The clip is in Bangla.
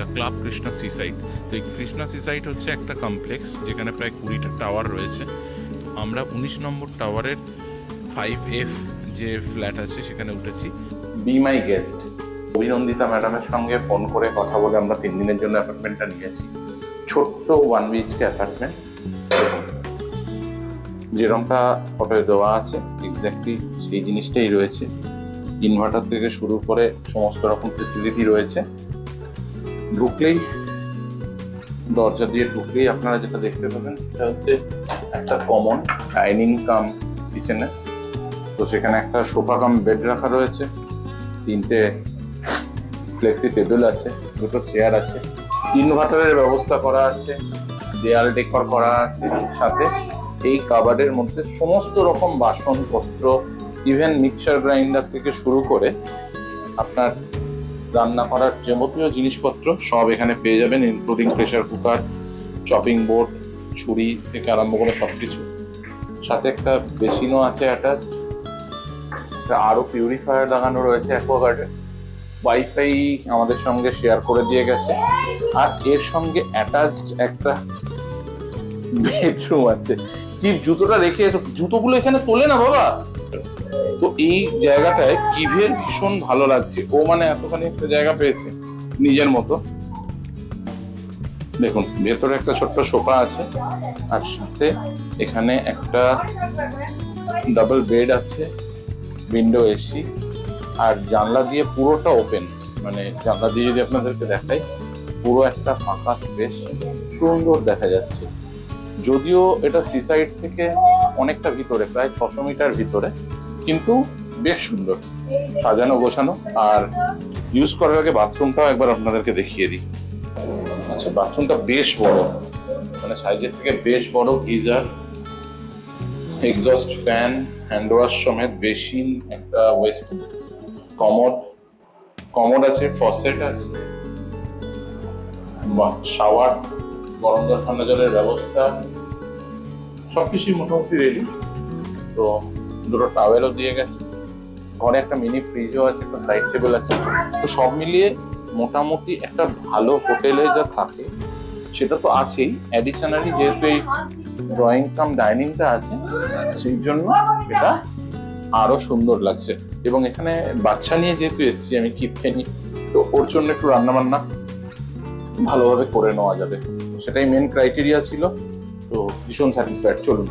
The club Krishna seaside. তো এই কৃষ্ণা সিসাইড হচ্ছে একটা কমপ্লেক্স যেখানে প্রায় 20টা টাওয়ার রয়েছে। আমরা 19 নম্বর টাওয়ারের 5F যে ফ্ল্যাট আছে সেখানে উঠেছি। বি মাই গেস্ট অভিনন্দিতা ম্যাডামের সঙ্গে ফোন করে কথা বলে আমরা 3 দিনের জন্য অ্যাপার্টমেন্টটা নিয়েছি। ছোট্ট 1 BHK অ্যাপার্টমেন্ট, যেরকমটা ফটোয় দেওয়া আছে এক্স্যাক্টলি সেই জিনিসটাই রয়েছে। ইনভার্টার থেকে শুরু করে সমস্ত রকম ফেসিলিটি রয়েছে। ঢুকলেই, দরজা দিয়ে ঢুকলেই আপনারা যেটা দেখতে পাবেন সেটা হচ্ছে একটা কমন ডাইনিং কাম কিচেনে। তো সেখানে একটা সোফা কাম বেড রাখা রয়েছে, 3টে ফ্লেক্সি টেবিল আছে, 2টো চেয়ার আছে, ইনভার্টারের ব্যবস্থা করা আছে, দেয়াল ডেকর করা আছে। সাথে এই কাবার্ডের মধ্যে সমস্ত রকম বাসনপত্র, ইভেন মিক্সার গ্রাইন্ডার থেকে শুরু করে আপনার রান্না করার যাবতীয় জিনিসপত্র সব এখানে পেয়ে যাবেন, including pressure cooker, chopping board, ছুরি থেকে আরম্ভ করে সবকিছু। সাথে একটা বেসিনও আছে অ্যাটাচড, আরো পিউরিফায়ার লাগানো রয়েছে অ্যাকোয়াগার্ডে। ওয়াইফাই আমাদের সঙ্গে শেয়ার করে দিয়ে গেছে, আর এর সঙ্গে অ্যাটাচড একটা বেডরুম আছে। কি জুতোটা রেখে, জুতোগুলো এখানে তোলে না বাবা। তো এই জায়গাটায় কিভের ভীষণ ভালো লাগছে, ও মানে এতখানি একটা জায়গা পেয়েছে নিজের মতো। দেখুন ভেতরে একটা ছোট্ট সোফা আছে, আর সাথে এখানে একটা ডাবল বেড আছে, উইন্ডো এসি, আর জানলা দিয়ে পুরোটা ওপেন। মানে জানলা দিয়ে যদি আপনাদেরকে দেখাই, পুরো একটা ফাঁকা স্পেস সুন্দর দেখা যাচ্ছে। যদিও এটা সিসাইড থেকে অনেকটা ভিতরে, প্রায় 600 মিটার ভিতরে, কিন্তু বেশ সুন্দর সাজানো গোছানো। আর ইউজ করার আগে বাথরুমটাও একবার আপনাদেরকে দেখিয়ে দিই। আচ্ছা, বাথরুমটা বেশ বড়, মানে সাইজের থেকে বেশ বড়। Geyser, exhaust fan, hand wash সমেত, বেসিন, একটা ওয়েস্ট কমোড আছে, ফসেট আছে, শাওয়ার, গরম জল ঠান্ডা জলের ব্যবস্থা, সবকিছুই মোটামুটি রেডি। তো 2টো টাওয়েলও দিয়ে গেছে। ঘরে একটা মিনি ফ্রিজও আছে, একটা সাইড টেবিল আছে। তো সব মিলিয়ে মোটামুটি একটা ভালো হোটেলে যা থাকে সেটা তো আছেই, অ্যাডিশনালি যেহেতু এই ড্রয়িং কাম ডাইনিংটা আছে সেই জন্য এটা আরো সুন্দর লাগছে। এবং এখানে বাচ্চা নিয়ে যেহেতু এসেছি আমি, কিপকে নিয়ে, তো ওর জন্য একটু রান্না বান্না ভালোভাবে করে নেওয়া যাবে, সেটাই মেন ক্রাইটেরিয়া ছিল। তো ভীষণ স্যাটিসফাইড। চলুন।